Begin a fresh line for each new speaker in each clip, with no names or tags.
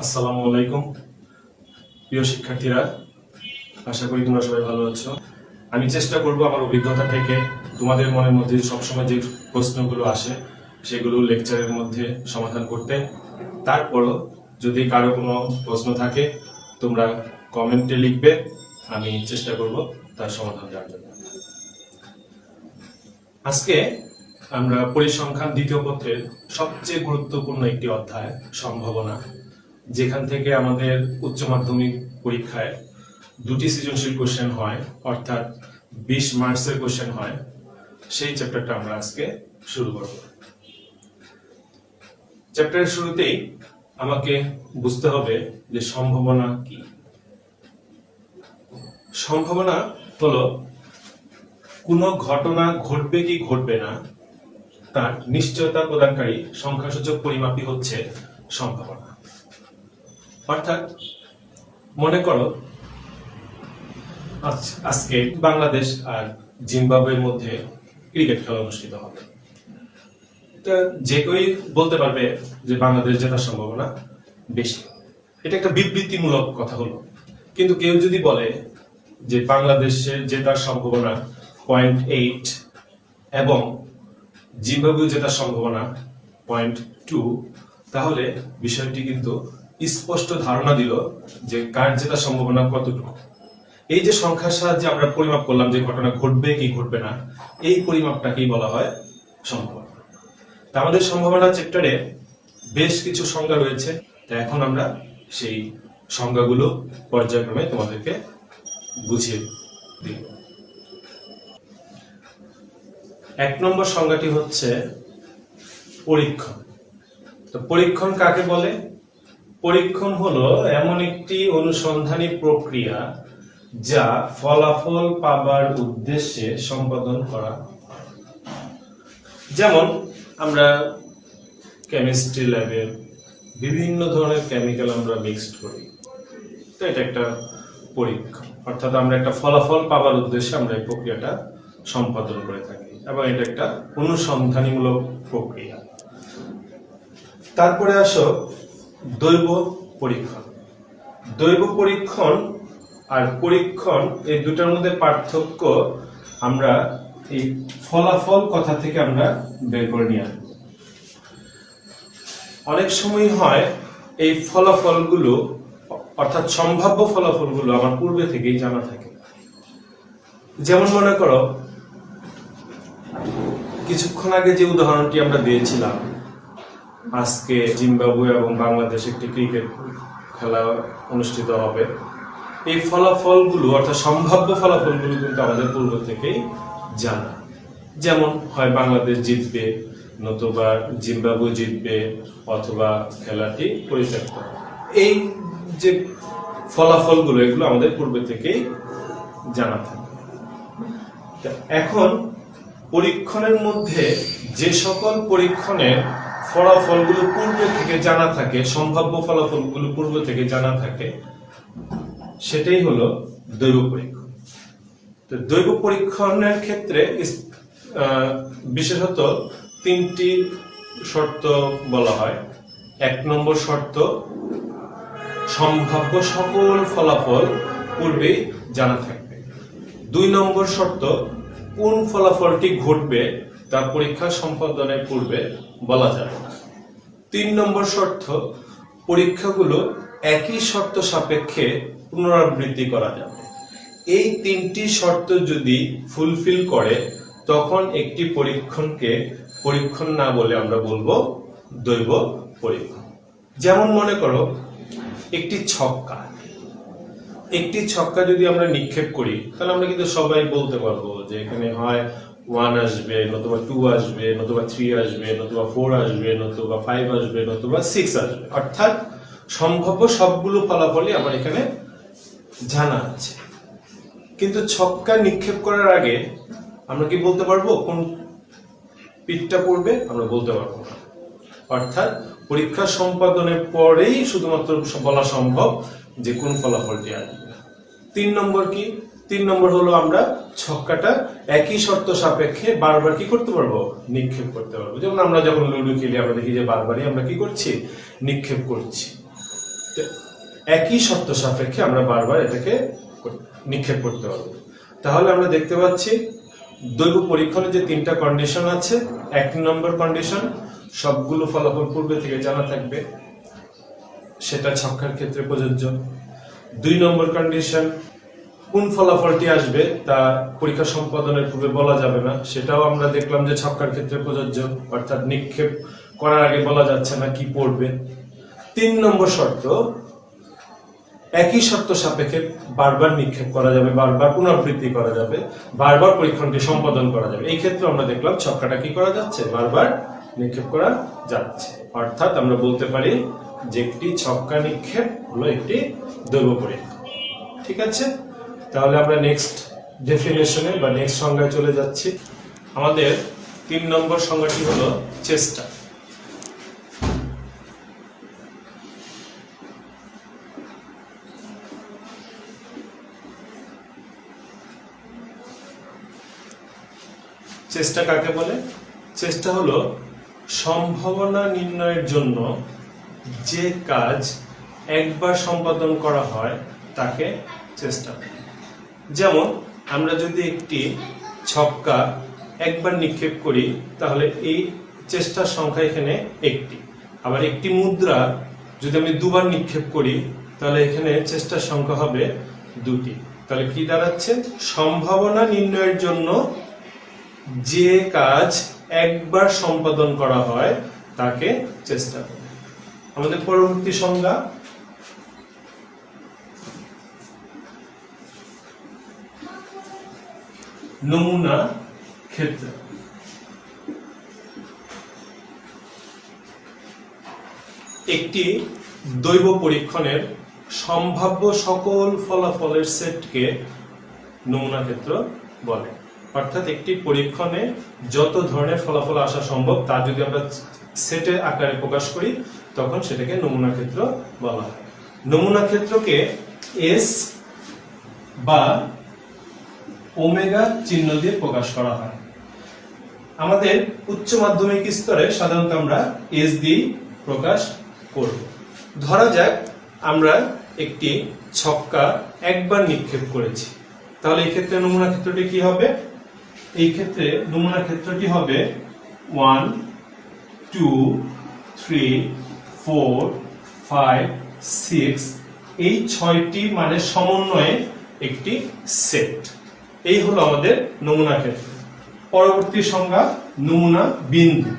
আসসালামু আলাইকুম প্রিয় শিক্ষার্থীরা, আশা করি তোমরা সবাই ভালো আছো। আমি চেষ্টা করব আমার অভিজ্ঞতা থেকে তোমাদের মনের মধ্যে সবসময় যে প্রশ্নগুলো আসে সেগুলো লেকচারের মধ্যে সমাধান করতে। তারপরও যদি কারো কোনো প্রশ্ন থাকে তোমরা কমেন্টে লিখবে, আমি চেষ্টা করব তার সমাধান দেওয়ার জন্য। আজকে আমরা পরিসংখ্যান দ্বিতীয় পত্রের সবচেয়ে গুরুত্বপূর্ণ একটি অধ্যায় সম্ভাবনা, যেখান থেকে আমাদের উচ্চ মাধ্যমিক পরীক্ষায় দুটি সৃজনশীল কোশ্চেন হয়, অর্থাৎ 20 মার্কসের কোশ্চেন হয়, সেই চ্যাপ্টারটা আমরা আজকে শুরু করব। চ্যাপ্টারের শুরুতেই আমাকে বুঝতে হবে যে সম্ভাবনা কি। সম্ভাবনা হলো কোনো ঘটনা ঘটবে কি ঘটবে না তার নিশ্চয়তা প্রদানকারী সংখ্যাসূচক পরিমাপই হচ্ছে সম্ভাবনা। অর্থাৎ মনে করো আজকে বাংলাদেশ আর জিম্বাবুয়ের মধ্যে ক্রিকেট খেলা অনুষ্ঠিত হবে। যে কেউ বলতে পারবে যে বাংলাদেশ জেতার সম্ভাবনা বেশি। এটা একটা বিবৃতিমূলক কথা হলো, কিন্তু কেউ যদি বলে যে বাংলাদেশের জেতার সম্ভাবনা 0.8 এবং জিম্বাবুয়ে জেতার সম্ভাবনা 0.2, তাহলে বিষয়টি কিন্তু স্পষ্ট ধারণা দিল যে কার জেতার সম্ভাবনা কতটুকু। এই যে সংখ্যার সাহায্যে আমরা পরিমাপ করলাম যে ঘটনা ঘটবে কি ঘটবে না, এই পরিমাপটাকেই বলা হয় সম্ভাবনা। তা আমাদের সম্ভাবনা চ্যাপ্টারে বেশ কিছু সংজ্ঞা রয়েছে, তা এখন আমরা সেই সংজ্ঞাগুলো পর্যায়ক্রমে তোমাদেরকে বুঝিয়ে দিব। 1 নম্বর সংজ্ঞাটি হচ্ছে পরীক্ষণ। তো পরীক্ষণ কাকে বলে? পরীক্ষণ হলো এমন একটি অনুসন্ধানী প্রক্রিয়া যা ফলাফল পাবার উদ্দেশ্যে সম্পাদন করা। যেমন আমরা কেমিস্ট্রি ল্যাবে বিভিন্ন ধরনের কেমিক্যাল আমরা মিক্সড করি, তো এটা একটা পরীক্ষণ। অর্থাৎ আমরা একটা ফলাফল পাবার উদ্দেশ্যে আমরা এই প্রক্রিয়াটা সম্পাদন করে থাকি এবং এটা একটা অনুসন্ধানীমূলক প্রক্রিয়া। তারপরে আসো দৈব পরীক্ষণ। দৈব পরীক্ষণ আর পরীক্ষণ এই দুটার মধ্যে পার্থক্য আমরা এই ফলাফল কথা থেকে আমরা বের করে নিয়ে আসবো। অনেক সময় হয় এই ফলাফলগুলো অর্থাৎ সম্ভাব্য ফলাফলগুলো আমার পূর্বে থেকেই জানা থাকে। যেমন মনে করো কিছুক্ষণ আগে যে উদাহরণটি আমরা দিয়েছিলাম, আজকে জিম্বাবুয়ে এবং বাংলাদেশ একটি ক্রিকেট খেলা অনুষ্ঠিত হবে, এই ফলাফলগুলো অর্থাৎ সম্ভাব্য ফলাফলগুলো কিন্তু আমাদের পূর্ব থেকেই জানা। যেমন হয় বাংলাদেশ জিতবে, নতুবা জিম্বাবুয়ে জিতবে, অথবা খেলাটি পরিত্যক্ত। এই যে ফলাফলগুলো এগুলো আমাদের পূর্বে থেকেই জানা থাকে। এখন পরীক্ষণের মধ্যে যে সকল পরীক্ষণের ফলাফলগুলো পূর্বে থেকে জানা থাকে, সম্ভাব্য ফলাফলগুলো পূর্ব থেকে জানা থাকে, সেটাই হলো দৈব পরীক্ষণ। তো দৈব পরীক্ষণের ক্ষেত্রে বিশেষত 3টি শর্ত বলা হয়। 1 নম্বর শর্ত, সম্ভাব্য সকল ফলাফল পূর্বেই জানা থাকবে। 2 নম্বর শর্ত, কোন ফলাফলটি ঘটবে তা পরীক্ষা সম্পাদনের পূর্বে বলা যাবে না। 3 নম্বর শর্ত, পরীক্ষাগুলো একই শর্ত সাপেক্ষে পুনরাবৃত্তি করা যাবে। এই 3টি শর্ত যদি ফুলফিল করে তখন একটি পরীক্ষণকে পরীক্ষণ না বলে আমরা বলবো দৈব পরীক্ষণ। যেমন মনে করো একটি ছক্কা যদি আমরা নিক্ষেপ করি, তাহলে আমরা কিন্তু সবাই বলতে পারবো যে এখানে হয় 1 আসবে, নতুবা 2 আসবে, নতুবা 3 আসবে, নতুবা 4 আসবে, নতুবা 5 আসবে, নতুবা 6 আসবে। অর্থাৎ সম্ভাব্য সবগুলো ফলাফলই আমার এখানে জানা আছে। কিন্তু ছক্কা নিক্ষেপ করার আগে আমরা কি বলতে পারবো কোন পিঠটা পড়বে? আমরা বলতে পারবো না। অর্থাৎ পরীক্ষা সম্পাদনের পরেই শুধুমাত্র বলা সম্ভব যে কোন ফলাফলটি আসবে। 3 নম্বর কি? 3 নম্বর হলো আমরা ছক্কাটা একই শর্ত সাপেক্ষে বারবার কি করতে পারবো? নিক্ষেপ করতে পারবো। যেমন আমরা যখন লুডো খেলি আমরা দেখি যে বারবারই আমরা কি করছি? নিক্ষেপ করছি। তো একই শর্ত সাপেক্ষে আমরা বারবার এটাকে নিক্ষেপ করতে পারবো। তাহলে আমরা দেখতে পাচ্ছি দৈব পরীক্ষণে যে 3টা কন্ডিশন আছে, 1 নম্বর কন্ডিশন সবগুলো ফলাফল পূর্বে থেকে জানা থাকবে, সেটা ছক্কার ক্ষেত্রে প্রযোজ্য। 2 নম্বর কন্ডিশন কোন ফলাফলটি আসবে তা পরীক্ষা সম্পাদনের পূর্বে বলা যাবে না, সেটাও আমরা দেখলাম যে ছক্কার ক্ষেত্রে প্রযোজ্য, অর্থাৎ নিক্ষেপ করার আগে বলা যাচ্ছে না কি পড়বে। 3 নম্বর শর্ত একই শর্ত সাপেক্ষে বারবার নিক্ষেপ করা যাবে, বারবার পুনরাবৃত্তি করা যাবে, বারবার পরীক্ষণটি সম্পাদন করা যাবে। এই ক্ষেত্রে আমরা দেখলাম ছক্কাটা কি করা যাচ্ছে, বারবার নিক্ষেপ করা যাচ্ছে। অর্থাৎ আমরা বলতে পারি যে একটি ছক্কা নিক্ষেপ হলো একটি দৈব পরীক্ষা। ঠিক আছে, তাহলে আমরা নেক্সট ডেফিনেশনে বা নেক্সট সংজ্ঞায় চলে যাচ্ছি। আমাদের 3 নম্বর সংজ্ঞাটি হলো চেষ্টা। চেষ্টা কাকে বলে? চেষ্টা হলো সম্ভাবনা নির্ণয়ের জন্য যে কাজ একবার সম্পাদন করা হয় তাকে চেষ্টা বলে। যেমন আমরা যদি একটি ছক্কা একবার নিক্ষেপ করি তাহলে এই চেষ্টার সংখ্যা এখানে একটি। আবার একটি মুদ্রা যদি আমি 2বার নিক্ষেপ করি তাহলে এখানে চেষ্টার সংখ্যা হবে 2টি। তাহলে কি দাঁড়াচ্ছে? সম্ভাবনা নির্ণয়ের জন্য যে কাজ একবার সম্পাদন করা হয় তাকে চেষ্টা বলে। আমাদের পরবর্তী সংজ্ঞা নমুনা ক্ষেত্র। একটি দৈব পরীক্ষণের সম্ভাব্য সকল ফলাফলের সেটকে নমুনা ক্ষেত্র বলে। অর্থাৎ একটি পরীক্ষণে যত ধরনের ফলাফল আসা সম্ভব তা যদি আমরা সেটের আকারে প্রকাশ করি তখন সেটাকে নমুনা ক্ষেত্র বলা হয়। নমুনা ক্ষেত্রকে এস বা ওমেগা চিহ্ন দিয়ে প্রকাশ করা হয়। আমাদের উচ্চ মাধ্যমিক স্তরে সাধারণত আমরা এস দিয়ে প্রকাশ করব। ধরা যাক আমরা একটি ছক্কা একবার নিক্ষেপ করেছি, তাহলে এই ক্ষেত্রে নমুনা ক্ষেত্রটি কি হবে? এই ক্ষেত্রে নমুনা ক্ষেত্রটি হবে 1 2 3 4 5 6, এই 6টি মানের সমন্বয়ে একটি সেট। এই হলো আমাদের নমুনা ক্ষেত্র। পরবর্তী সংজ্ঞা নমুনা বিন্দু।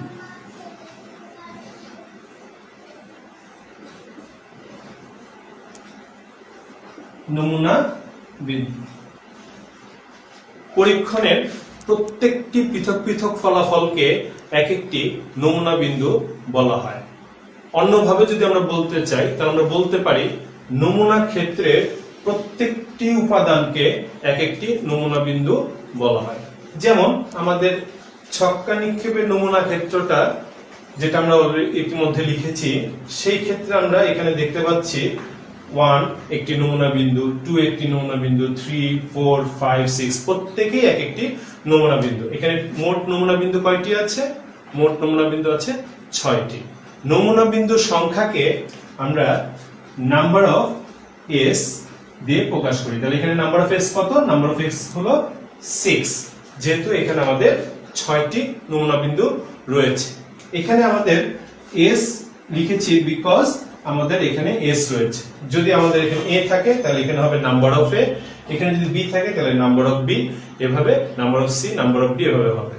নমুনা বিন্দু পরীক্ষণের প্রত্যেকটি পৃথক পৃথক ফলাফলকে এক একটি নমুনা বিন্দু বলা হয়। অন্যভাবে যদি আমরা বলতে চাই তাহলে আমরা বলতে পারি নমুনা ক্ষেত্রের প্রত্যেকটি উপাদানকে এক একটি নমুনা বিন্দু বলা হয়। যেমন আমাদের ছক্কা নিক্ষেপের নমুনা ক্ষেত্রটা যেটা আমরা ইতিমধ্যে লিখেছি, সেই ক্ষেত্রে আমরা এখানে দেখতে পাচ্ছি 1 একটি নমুনা বিন্দু, 2 একটি নমুনা বিন্দু, 3 4 5 6 প্রত্যেকেই এক একটি নমুনা বিন্দু। এখানে মোট নমুনা বিন্দু কয়টি আছে? মোট নমুনা বিন্দু আছে 6টি। নমুনা বিন্দুর সংখ্যাকে আমরা নাম্বার অফ এস দিয়ে প্রকাশ করি। তাহলে এখানে নাম্বার অফ এস কত? নাম্বার অফ এস হলো 6, যেহেতু এখানে আমাদের 6টি নমুনা বিন্দু রয়েছে। এখানে আমাদের এস লিখেছি বিকজ আমাদের এখানে এস রয়েছে। যদি আমাদের এখানে এ থাকে তাহলে এখানে হবে নাম্বার অফ এ, এখানে যদি বি থাকে তাহলে নাম্বার অফ বি, এভাবে number of C, number of D এভাবে হবে।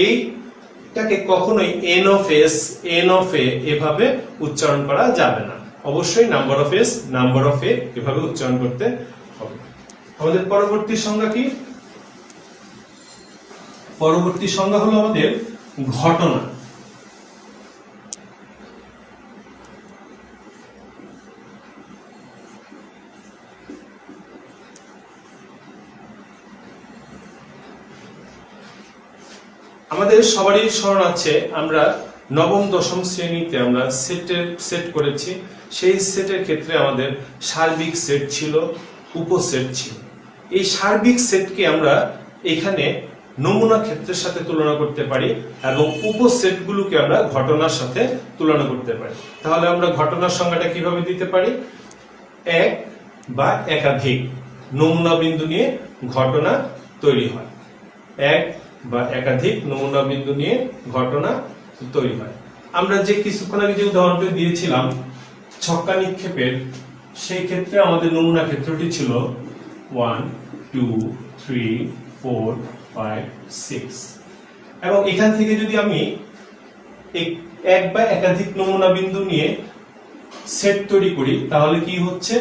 এইটাকে কখনোই N of S, N of A এভাবে উচ্চারণ করা যাবে না। অবশ্যই number of S, number of A এভাবে উচ্চারণ করতে হবে। আমাদের পরবর্তী সংজ্ঞা কি? পরবর্তী সংজ্ঞা হলো আমাদের ঘটনা। আমাদের সবারই স্মরণ আছে আমরা নবম দশম শ্রেণীতে আমরা সেট করেছি। সেই সেটের ক্ষেত্রে আমাদের সার্বিক সেট ছিল, উপসেট ছিল। এই সার্বিক সেটকে আমরা এখানে নমুনা ক্ষেত্রের সাথে তুলনা করতে পারি এবং উপসেটগুলোকে আমরা ঘটনার সাথে তুলনা করতে পারি। তাহলে আমরা ঘটনার সংজ্ঞাটা কিভাবে দিতে পারি? এক বা একাধিক নমুনা বিন্দু নিয়ে ঘটনা তৈরি হয়। এক বা একাধিক নমুনা বিন্দু নিয়ে ঘটনা তৈরি হয়। আমরা যে কিছুক্ষণ আগে যে উদাহরণটি দিয়েছিলাম ছক্কা নিক্ষেপের, সেই ক্ষেত্রে আমাদের নমুনা ক্ষেত্রটি ছিল 1 2 3 4 5 6 এবং এখান থেকে যদি আমি এক বা একাধিক নমুনা বিন্দু নিয়ে সেট তৈরি করি তাহলে কি হচ্ছে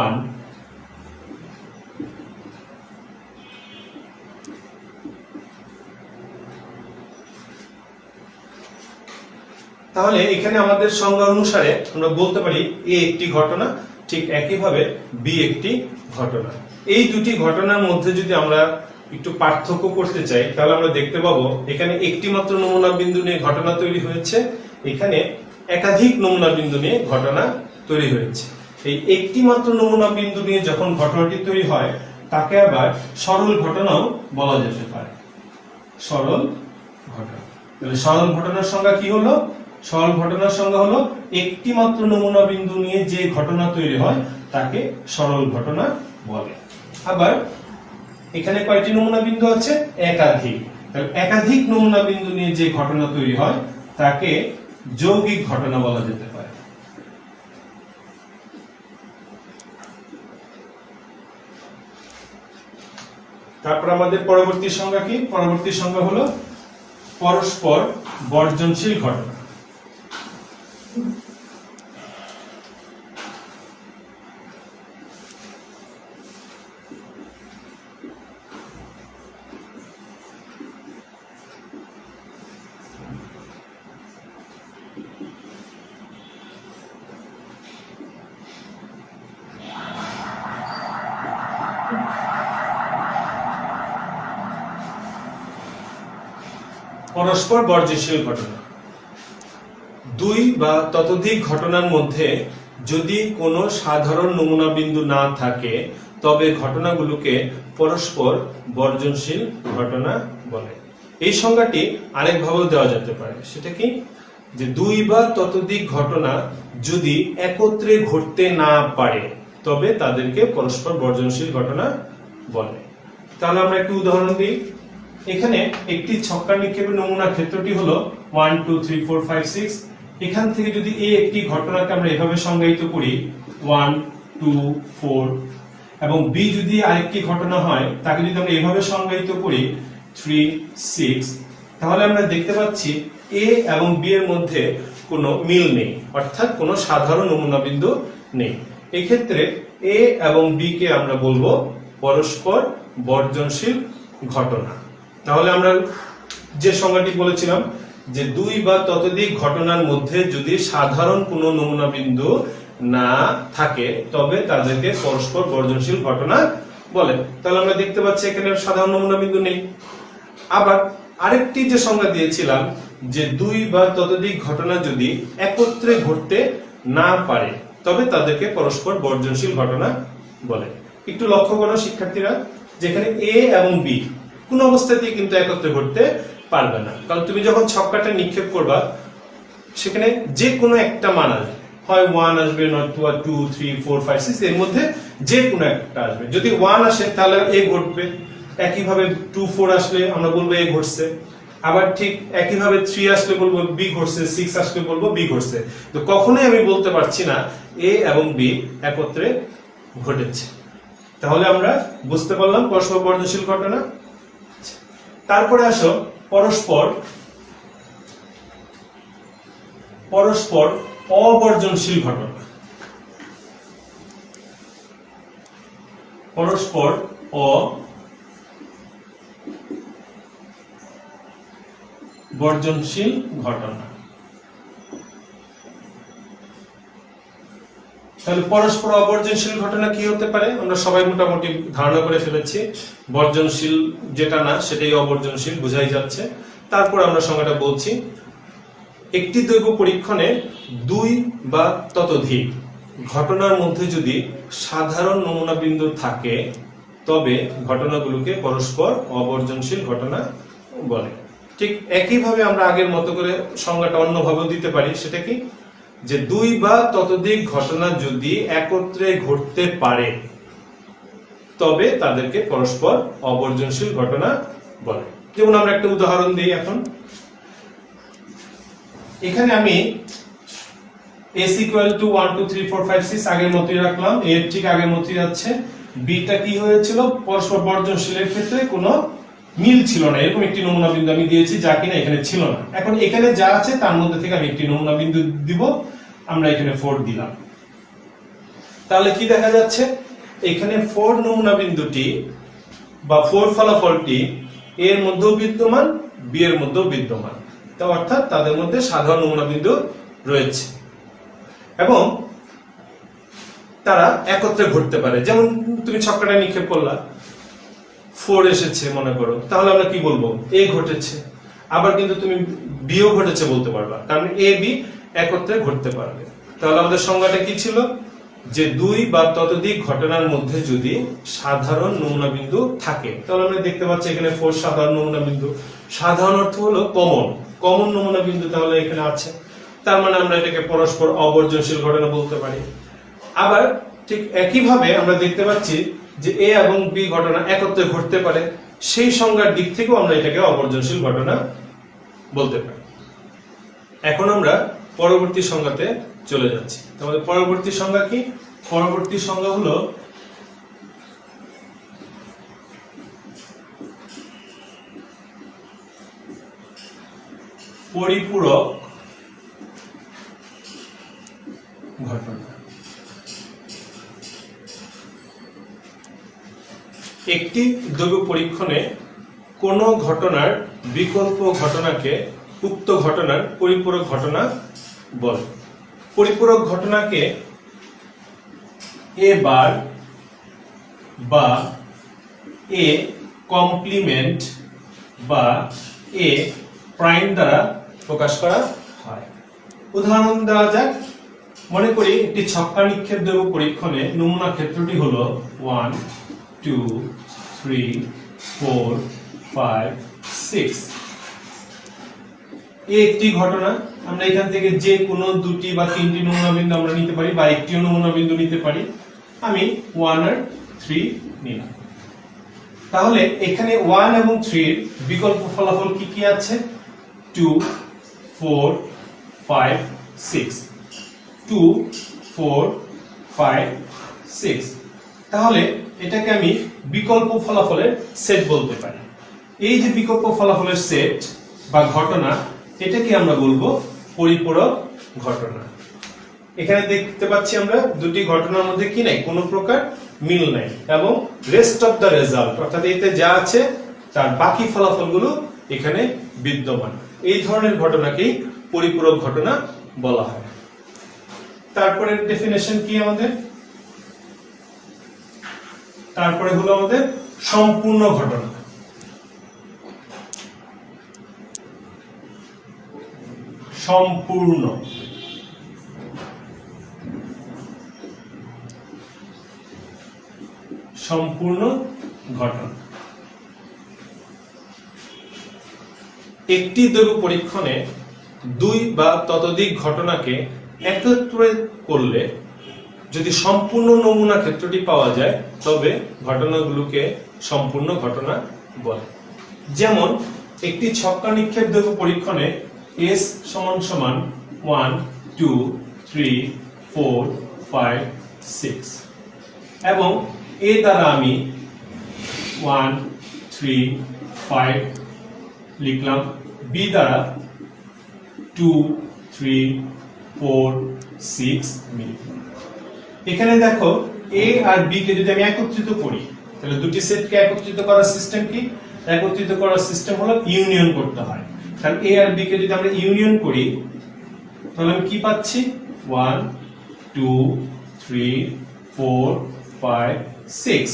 1 তাহলে এখানে আমাদের সংজ্ঞা অনুসারে আমরা বলতে পারি এ একটি ঘটনা, ঠিক একইভাবে বি একটি ঘটনা। এই দুটি ঘটনার মধ্যে যদি আমরা একটু পার্থক্য করতে চাই তাহলে আমরা দেখতে পাবো এখানে একটি মাত্র নমুনা বিন্দু নিয়ে ঘটনা তৈরি হয়েছে, এখানে একাধিক নমুনা বিন্দু নিয়ে ঘটনা তৈরি হয়েছে। এই একটি মাত্র নমুনা বিন্দু নিয়ে যখন ঘটনাটি তৈরি হয় তাকে আবার সরল ঘটনাও বলা যেতে পারে। সরল ঘটনা, তাহলে সরল ঘটনার সংজ্ঞা কি হলো? সরল ঘটনার সংজ্ঞা হলো একটি মাত্র নমুনা বিন্দু নিয়ে যে ঘটনা তৈরি হয় তাকে সরল ঘটনা বলে। আবার এখানে কয়টি নমুনা বিন্দু আছে? একাধিক। তাহলে একাধিক নমুনা বিন্দু নিয়ে যে ঘটনা তৈরি হয় তাকে যৌগিক ঘটনা বলা যেতে পারে। তারপর আমাদের পরবর্তী সংজ্ঞা কি? পরবর্তী সংজ্ঞা হলো পরস্পর বর্জনশীল ঘটনা। পরস্পর বর্জনশীল ঘটনা, দুই বা ততোধিক ঘটনার মধ্যে যদি কোনো সাধারণ নমুনা বিন্দু না থাকে তবে ঘটনাগুলোকে পরস্পর বর্জনশীল ঘটনা বলে। এই সংজ্ঞাটি আরেকভাবেও দেওয়া যেতে পারে, সেটা কি? যে দুই বা ততোধিক ঘটনা যদি একত্রে ঘটতে না পারে তবে তাদেরকে পরস্পর বর্জনশীল ঘটনা বলে। তাহলে আমরা একটু উদাহরণ দিই। এখানে একটি ছক্কা নিক্ষেপের নমুনা ক্ষেত্রটি হলো 1 2 3 4 5 6। এখান থেকে যদি এই একটি ঘটনাকে আমরা এভাবে সংজ্ঞায়িত করি 1 2 4 এবং বি যদি আরেকটি ঘটনা হয় তাকে যদি আমরা এভাবে সংজ্ঞায়িত করি 3 6, তাহলে আমরা দেখতে পাচ্ছি এ এবং বি এর মধ্যে কোনো মিল নেই, অর্থাৎ কোনো সাধারণ নমুনা বিন্দু নেই। এই ক্ষেত্রে এ এবং বি কে আমরা বলবো পরস্পর বর্জনশীল ঘটনা। তাহলে আমরা যে সংজ্ঞাটি বলেছিলাম যে দুই বা ততোধিক ঘটনার মধ্যে যদি সাধারণ কোনো নমুনা বিন্দু না থাকে তবে তাদেরকে পরস্পর বর্জনশীল ঘটনা বলে। তাহলে আমরা দেখতে পাচ্ছি এখানে সাধারণ নমুনা বিন্দু নেই। আবার আরেকটি যে সংজ্ঞা দিয়েছিলাম যে দুই বা ততোধিক ঘটনা যদি একত্রে ঘটতে না পারে তবে তাদেরকে পরস্পর বর্জনশীল ঘটনা বলে। একটু লক্ষ্য করো শিক্ষার্থীরা, যেখানে এ এবং বি কোন অবস্থাতেই কিন্তু একত্রে ঘটতে পারবে না, কারণ তুমি যখন ছক্কাটা নিক্ষেপ করবা সেখানে যে কোনো একটা মান আসবে, হয় 1 আসবে, নয়তো 2 3 4 5 6 এর মধ্যে যে কোনো একটা আসবে। যদি 1 আসে তাহলে এ ঘটবে, একইভাবে 2 4 আসলে আমরা বলবো এ ঘটছে, আবার ঠিক একইভাবে 3 আসলে বলবো বি ঘটছে, 6 আসলে বলবো বি ঘটছে। তো কখনোই আমি বলতে পারছি না এ এবং বি একত্রে ঘটেছে। তাহলে আমরা বুঝতে পারলাম পরস্পর বর্জনশীল ঘটনা। তারপরে আসো পরস্পর অবর্জনশীল ঘটনা। পরস্পর অবর্জনশীল ঘটনা। তাহলে পরস্পর অবর্জনশীল ঘটনা কি হতে পারে? আমরা সবাই মোটামুটি ধারণা করে ফেলেছি, বর্জনশীল যেটা না সেটাই অবর্জনশীল, বোঝাই যাচ্ছে। তারপর আমরা সংজ্ঞাটা বলছি, একটি দৈব পরীক্ষণে দুই বা ততোধিক ঘটনার মধ্যে যদি সাধারণ নমুনা বিন্দু থাকে তবে ঘটনাগুলোকে পরস্পর অবর্জনশীল ঘটনা বলে। ঠিক একইভাবে আমরা আগের মতো করে সংজ্ঞাটা অন্যভাবে দিতে পারি, সেটা কি? যে দুই বা ততোধিক ঘটনা যদি একত্রে ঘটতে পারে তবে তাদেরকে পরস্পর অবর্জনশীল ঘটনা বলে। যেমন আমরা একটা উদাহরণ দিই এখন। এখানে আমি s equal to 1 2 3 4 5 6 আগের মতই রাখলাম, a ঠিক আগের মতই আছে। b টা কি হয়েছিল, পরস্পর বর্জনশীলের ক্ষেত্রে কোনো মিল ছিল না, এরকম একটি নমুনা বিন্দু আমি দিয়েছি যা কিনা এখানে ছিল না। এখন এখানে যা আছে তার মধ্যে থেকে আমি একটি নমুনা বিন্দু দিব, আমরা এখানে 4 দিলাম। তাহলে কি দেখা যাচ্ছে, এখানে 4 নমুনা বিন্দুটি বা 4 ফলাফলটি এর মধ্যেও বিদ্যমান, বি এর মধ্যেও বিদ্যমান। তা অর্থাৎ তাদের মধ্যে সাধারণ নমুনা বিন্দু রয়েছে এবং তারা একত্রে ঘটতে পারে। যেমন তুমি ছক্কাটা নিক্ষেপ করলা, 4 এসেছে মনে করো, তাহলে আমরা কি বলবো, এ ঘটেছে। আবার কিন্তু তুমি বিও ঘটেছে বলতে পারবা, কারণ এ বি একত্রে ঘটতে পারবে। তাহলে আমাদের সংজ্ঞাটা কি ছিল, যে দুই বা ততোধিক ঘটনার মধ্যে যদি সাধারণ নমুনা বিন্দু থাকে। তাহলে আমরা দেখতে পাচ্ছি এখানে 4 সাধারণ নমুনা বিন্দু। সাধারণ অর্থ হলো কমন নমুনা বিন্দু তাহলে এখানে আছে, তার মানে আমরা এটাকে পরস্পর অবর্জনশীল ঘটনা বলতে পারি। আবার ঠিক একইভাবে আমরা দেখতে পাচ্ছি যে এ এবং বি ঘটনা একত্রে ঘটতে পারে, সেই সংজ্ঞার দিক থেকেও আমরা এটাকে অবর্জনশীল ঘটনা বলতে পারি। এখন আমরা পরবর্তী সংজ্ঞাতে চলে যাচ্ছি। আমাদের পরবর্তী সংজ্ঞা কি, পরবর্তী সংজ্ঞা হলো পরিপূরক ঘটনা। একটি দ্রব্য পরীক্ষণে কোন ঘটনার বিকল্প ঘটনাকে উক্ত ঘটনার পরিপূরক ঘটনা বলে। পরিপূরক ঘটনাকে এ বার বা এ কমপ্লিমেন্ট বা এ প্রাইম দ্বারা প্রকাশ করা হয়। উদাহরণ দেওয়া যাক, মনে করি একটি ছক্কা নিক্ষেপ দ্রব্য পরীক্ষণে নমুনা ক্ষেত্রটি হলো 1 2 3 4 5 6। এই একটি ঘটনা, আমরা এখান থেকে যে কোনো দুটি বা তিনটি নমুনা বিন্দু আমরা নিতে পারি বা একটিও নমুনা বিন্দু নিতে পারি। আমি 1 আর 3 নিলাম। তাহলে এখানে 1 এবং 3 এর বিকল্প ফলাফল কি কি আছে, 2 4 5 6 2 4 5 6। তাহলে এটাকে আমি বিকল্প ফলাফলের সেট বলতে পারি। এই যে বিকল্প ফলাফলের সেট বা ঘটনা, এটাকে আমরা বলবো পরিপূরক ঘটনা। এখানে দেখতে পাচ্ছি আমরা দুটি ঘটনার মধ্যে কি নাই, কোনো প্রকার মিল নাই এবং রেস্ট অফ দ্য রেজাল্ট, অর্থাৎ এতে যা আছে তার বাকি ফলাফলগুলো এখানে বিদ্যমান। এই ধরনের ঘটনাকেই পরিপূরক ঘটনা বলা হয়। তারপরে ডেফিনেশন কি আমাদের, তারপরে হলো আমাদের সম্পূর্ণ ঘটনা। সম্পূর্ণ ঘটনা। একটি দ্রব্য পরীক্ষণে দুই বা ততোধিক ঘটনাকে একত্রে করলে যদি সম্পূর্ণ নমুনা ক্ষেত্রটি পাওয়া যায় তবে ঘটনাগুলোকে সম্পূর্ণ ঘটনা বলে। যেমন একটি ছক্কা নিক্ষেপ দ্রব্য পরীক্ষণে S সমান সমান 1 2 3 4 5 6 এবং এ দ্বারা আমি 1 3 5 লিখলাম, বি দ্বারা 2 3 4 6 লিখলাম। এখানে দেখো এ আর বি কে যদি আমি একত্রিত করি তাহলে দুটি সেটকে একত্রিত করার সিস্টেম কি, একত্রিত করার সিস্টেম হলো ইউনিয়ন করতে হয়। তাহলে এ আর বি কে যদি আমরা ইউনিয়ন করি তাহলে আমি কি পাচ্ছি, 1 2 3 4 5 6,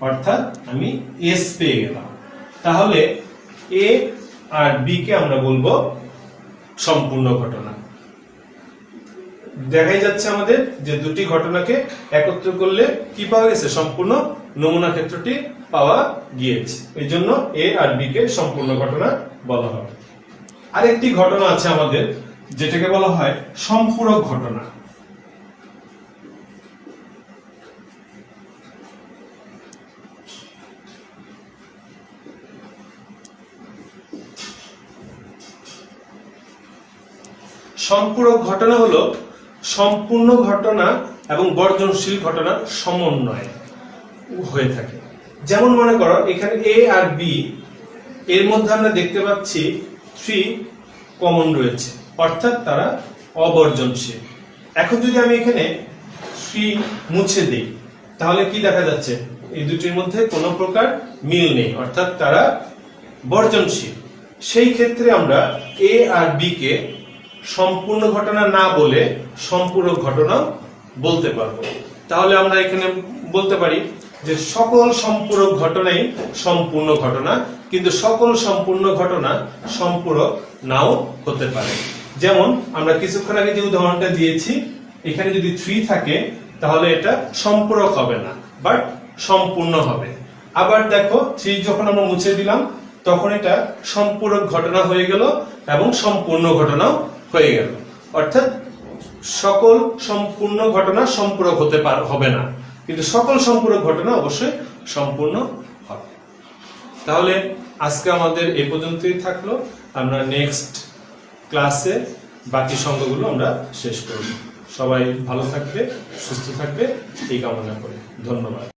অর্থাৎ আমি এস পেয়ে গেলাম। তাহলে এ আর বি কে আমরা বলবো সম্পূর্ণ ঘটনা। দেখাই যাচ্ছে আমাদের যে দুটি ঘটনাকে একত্র করলে কি পাওয়া গেছে, সম্পূর্ণ নমুনা ক্ষেত্রটি পাওয়া গিয়েছে। এই জন্য এ আর বি কে সম্পূর্ণ ঘটনা বলা হয়। আরেকটি ঘটনা আছে আমাদের, যেটাকে বলা হয় সম্পূরক ঘটনা। সম্পূরক ঘটনা হলো সম্পূর্ণ ঘটনা এবং বর্জনশীল ঘটনার সমন্বয় হয়ে থাকে। যেমন মনে করো এখানে এ আর বি এর মধ্যে আমরা দেখতে পাচ্ছি 3 কমন রয়েছে, অর্থাৎ তারা অবর্জনশীল। এখন যদি আমি এখানে 3 মুছে দিই তাহলে কি দেখা যাচ্ছে? এই দুটির মধ্যে কোনো প্রকার মিল নেই, অর্থাৎ তারা বর্জনশীল। সেই ক্ষেত্রে আমরা এ আর বি কে সম্পূর্ণ ঘটনা না বলে সম্পূরক ঘটনা বলতে পারবো। তাহলে আমরা এখানে বলতে পারি যে সকল সম্পূরক ঘটনাই সম্পূর্ণ ঘটনা, কিন্তু সকল সম্পূর্ণ ঘটনা সম্পূরক নাও হতে পারে। যেমন আমরা কিছুক্ষণ আগে যে উদাহরণটা দিয়েছি, এখানে যদি 3 থাকে তাহলে এটা সম্পূরক হবে না, বাট সম্পূর্ণ হবে। আবার দেখো 3 যখন আমরা মুছে দিলাম তখন এটা সম্পূরক ঘটনা হয়ে গেল এবং সম্পূর্ণ ঘটনাও হয়ে গেল। অর্থাৎ সকল সম্পূর্ণ ঘটনা সম্পূরক হবে না, কিন্তু সকল সম্পূরক ঘটনা অবশ্যই সম্পূর্ণ হবে। তাহলে আজকে আমাদের এই পর্যন্তই থাকলো। আমরা নেক্সট ক্লাসে বাকি সংখ্যাগুলো আমরা শেষ করব। সবাই ভালো থাকবে, সুস্থ থাকবে এই কামনা করি। ধন্যবাদ।